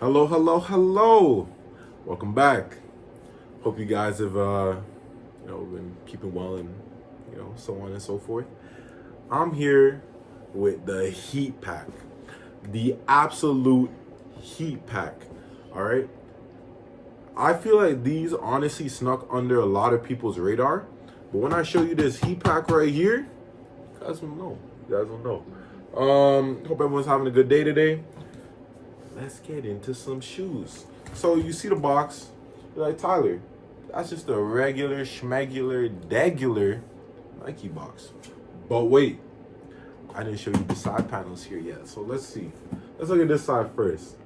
Hello, hello, hello. Welcome back. Hope you guys have been keeping well and so on and so forth. I'm here with the heat pack. The absolute heat pack. All right? I feel like these honestly snuck under a lot of people's radar, but when I show you this heat pack right here, you guys will know. You guys will know. Hope everyone's having a good day today. Let's get into some shoes. So you see the box, you're like, Tyler, that's just a regular, schmegular, degular Nike box. But wait, I didn't show you the side panels here yet. So let's see. Let's look at this side first.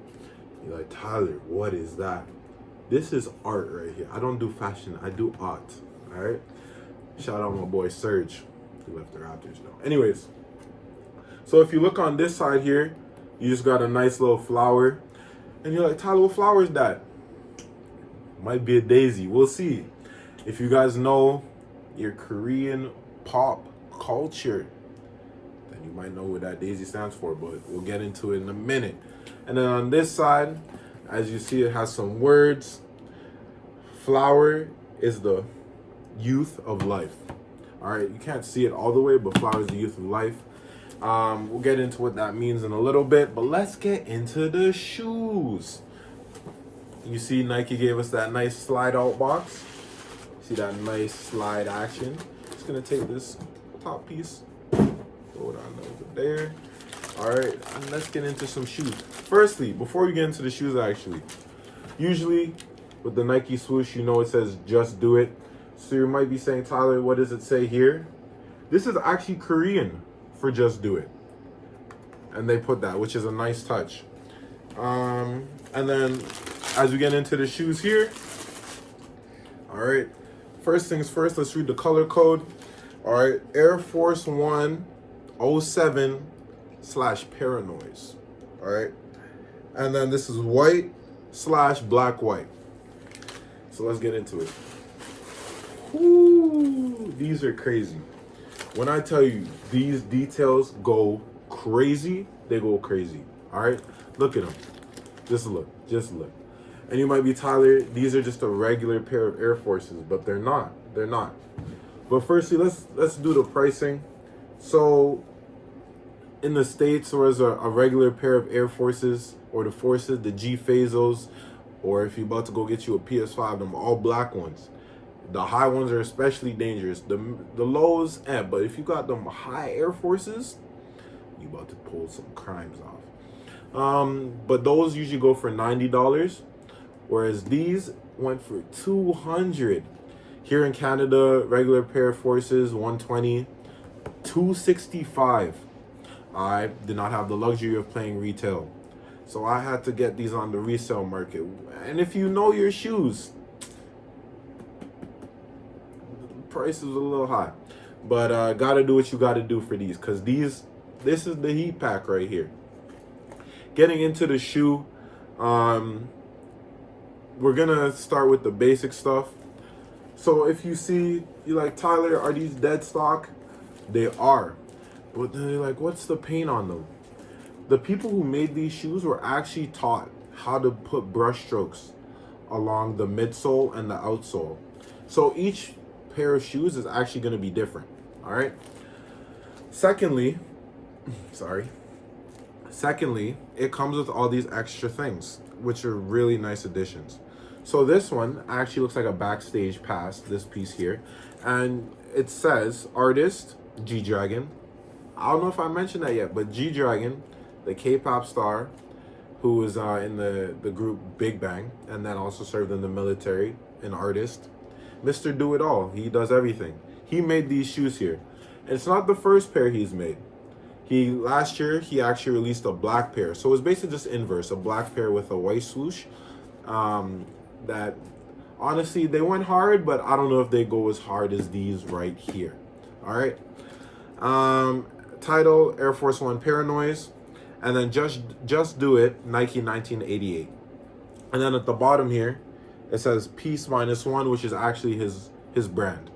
You're like, Tyler, what is that? This is art right here. I don't do fashion, I do art. All right? Shout out my boy Serge. He left the Raptors though. Anyways, so if you look on this side here, you just got a nice little flower. And you're like, Tyler, what flower is that? Might be a daisy. We'll see. If you guys know your Korean pop culture, then you might know what that daisy stands for, but we'll get into it in a minute. And then on this side, as you see, it has some words. Flower is the youth of life. All right, you can't see it all the way, but flower is the youth of life. We'll get into what that means in a little bit, but let's get into the shoes. You see Nike gave us that nice slide out box. See that nice slide action. Just gonna take this top piece, throw it on over there. All right, and let's get into some shoes. Firstly, before we get into the shoes actually, usually with the Nike swoosh, you know it says just do it. So you might be saying, Tyler, what does it say here? This is actually Korean for just do it, and they put that, which is a nice touch. And then as we get into the shoes here, all right, first things first, let's read the color code. All right, Air Force One 07 / Paranoise. All right, and then this is white / black white. So let's get into it. Whoo, these are crazy. When I tell you these details go crazy, they go crazy. All right, look at them. Just look. And you might be, Tyler, these are just a regular pair of Air Forces, but they're not. They're not. But firstly, let's do the pricing. So in the States, there was a regular pair of Air Forces or the Forces, the G Phasos, or if you're about to go get you a PS5, them all black ones. The high ones are especially dangerous. The lows, but if you got them high Air Forces, you about to pull some crimes off. But those usually go for $90, whereas these went for $200. Here in Canada, regular pair of Forces, $120, $265. I did not have the luxury of playing retail, so I had to get these on the resale market. And if you know your shoes, price is a little high, but gotta do what you gotta do for these, because this is the heat pack right here. Getting into the shoe, we're gonna start with the basic stuff. So if you see, you're like, Tyler, are these dead stock? They are, but then you're like, what's the paint on them? The people who made these shoes were actually taught how to put brush strokes along the midsole and the outsole, so each pair of shoes is actually going to be different. All right. Secondly, it comes with all these extra things, which are really nice additions. So this one actually looks like a backstage pass, this piece here, and it says artist G Dragon. I don't know if I mentioned that yet, but G Dragon, the K-pop star who was in the group Big Bang and then also served in the military, an artist, Mr. Do It All. He does everything. He made these shoes here. It's not the first pair he's made. Last year he actually released a black pair. So it's basically just inverse, a black pair with a white swoosh. That honestly they went hard, but I don't know if they go as hard as these right here. All right. Title Air Force One Paranoise, and then just do it Nike 1988. And then at the bottom here, it says Peace -1, which is actually his brand.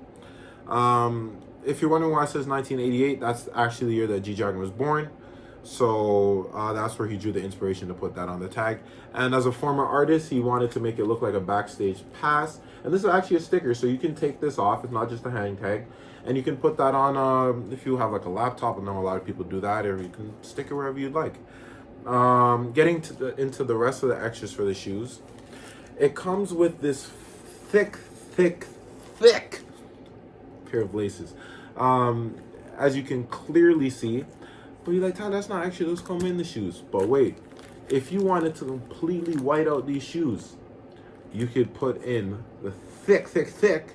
If you're wondering why it says 1988, that's actually the year that G Dragon was born. So that's where he drew the inspiration to put that on the tag. And as a former artist, he wanted to make it look like a backstage pass. And this is actually a sticker, so you can take this off. It's not just a hang tag. And you can put that on if you have like a laptop. I know a lot of people do that, or you can stick it wherever you'd like. Getting into the rest of the extras for the shoes, it comes with this thick pair of laces. As you can clearly see, but you're like, Tom, that's not actually those come in the shoes. But wait, if you wanted to completely white out these shoes, you could put in the thick pick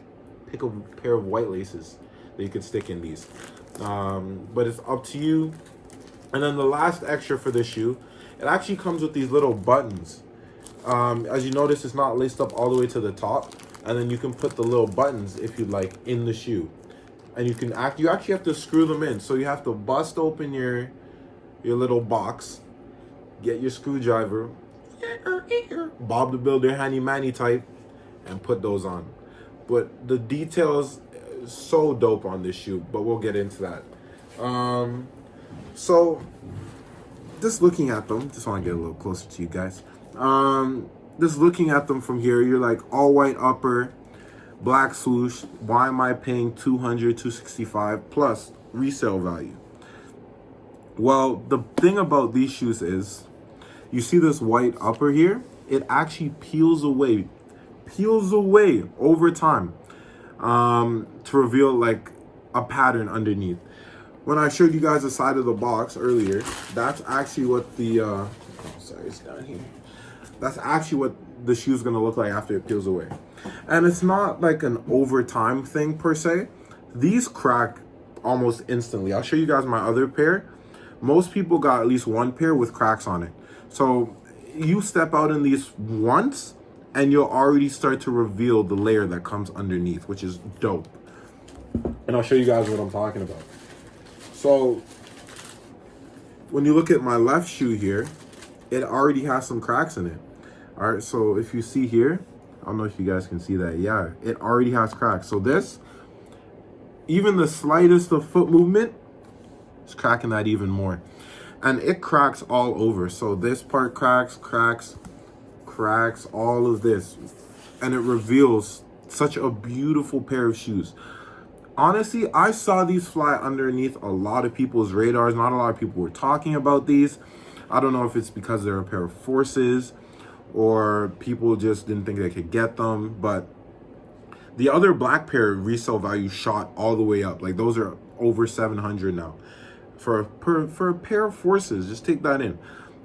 a pair of white laces that you could stick in these. But it's up to you. And then the last extra for this shoe, it actually comes with these little buttons. As you notice, it's not laced up all the way to the top, and then you can put the little buttons, if you like, in the shoe. And you actually have to screw them in. So you have to bust open your little box, get your screwdriver, Bob the Builder handy manny type, and put those on. But the details so dope on this shoe, but we'll get into that. So just looking at them, just want to get a little closer to you guys. Just looking at them from here, you're like, all white upper, black swoosh. Why am I paying $200, $265 plus resale value? Well, the thing about these shoes is, you see this white upper here? It actually peels away over time, to reveal like a pattern underneath. When I showed you guys the side of the box earlier, that's actually what the oh, sorry, it's down here. That's actually what the shoe's gonna look like after it peels away. And it's not like an overtime thing per se. These crack almost instantly. I'll show you guys my other pair. Most people got at least one pair with cracks on it. So you step out in these once and you'll already start to reveal the layer that comes underneath, which is dope. And I'll show you guys what I'm talking about. So when you look at my left shoe here, it already has some cracks in it. All right, so if you see here, I don't know if you guys can see that. Yeah, it already has cracks. So this, even the slightest of foot movement, is cracking that even more. And it cracks all over. So this part cracks, all of this. And it reveals such a beautiful pair of shoes. Honestly, I saw these fly underneath a lot of people's radars. Not a lot of people were talking about these. I don't know if it's because they're a pair of forces or people just didn't think they could get them. But the other black pair resale value shot all the way up. Like those are over 700 now. For a pair of forces, just take that in.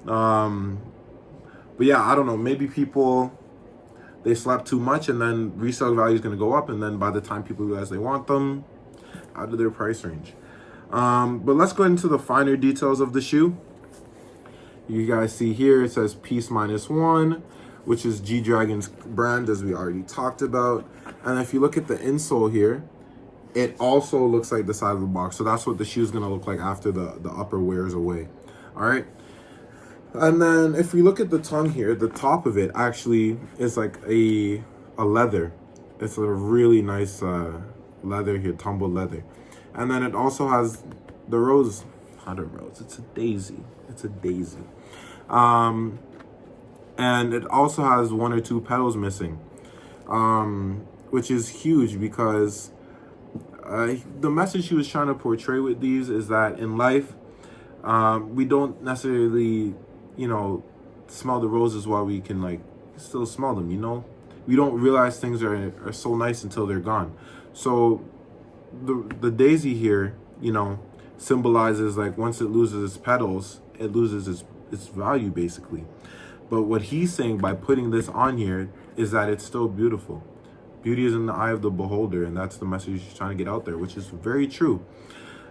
But yeah, I don't know. Maybe people, they slept too much and then resale value is going to go up. And then by the time people realize they want them, out of their price range. But let's go into the finer details of the shoe. You guys see here, it says piece -1, which is G Dragon's brand, as we already talked about. And if you look at the insole here, it also looks like the side of the box. So that's what the shoe is going to look like after the upper wears away. All right. And then if we look at the tongue here, the top of it actually is like a leather. It's a really nice leather here, tumbled leather. And then it also has the rose, not a rose, it's a daisy. It's a daisy. And it also has 1 or 2 petals missing, which is huge because the message she was trying to portray with these is that in life, we don't necessarily, smell the roses while we can like still smell them, we don't realize things are so nice until they're gone. So the daisy here, symbolizes like once it loses its petals, it loses its value basically. But what he's saying by putting this on here is that it's still beautiful. Beauty is in the eye of the beholder, and that's the message he's trying to get out there, which is very true.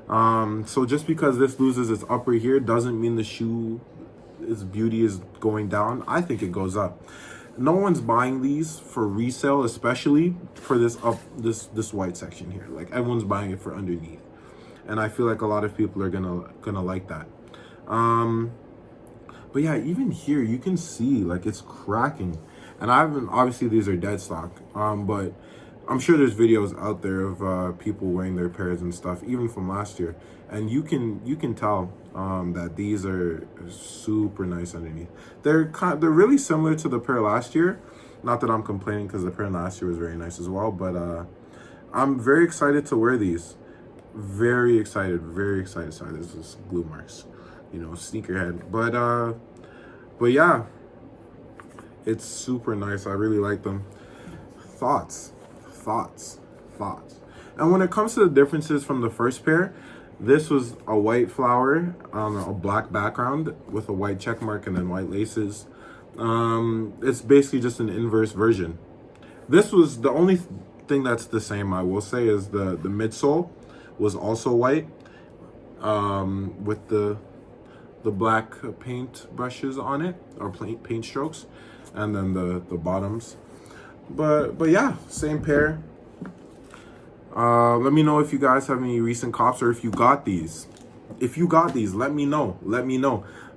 So just because this loses its upper here doesn't mean the shoe, its beauty is going down. I think it goes up. No one's buying these for resale, especially for this white section here. Like everyone's buying it for underneath, and I feel like a lot of people are gonna like that. But yeah, even here you can see like it's cracking, and obviously these are dead stock. But I'm sure there's videos out there of people wearing their pairs and stuff, even from last year, and you can tell that these are super nice underneath. They're really similar to the pair last year. Not that I'm complaining, because the pair last year was very nice as well, but I'm very excited to wear these. Very excited, very excited. Sorry, this is glue marks, sneakerhead. But yeah, it's super nice. I really like them. Thoughts. And when it comes to the differences from the first pair, this was a white flower on a black background with a white check mark and then white laces. It's basically just an inverse version. This was the only thing that's the same, I will say, is the midsole was also white, with the black paint brushes on it, or paint strokes, and then the bottoms. But yeah, same pair. Let me know if you guys have any recent cops, or if you got these. If you got these, let me know.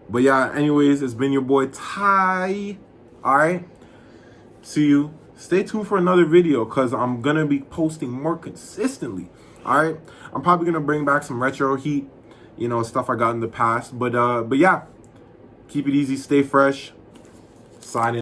But yeah, anyways, it's been your boy Ty. All right, see you. Stay tuned for another video, because I'm gonna be posting more consistently. All right, I'm probably gonna bring back some retro heat, stuff I got in the past. But yeah, keep it easy, stay fresh. Signing.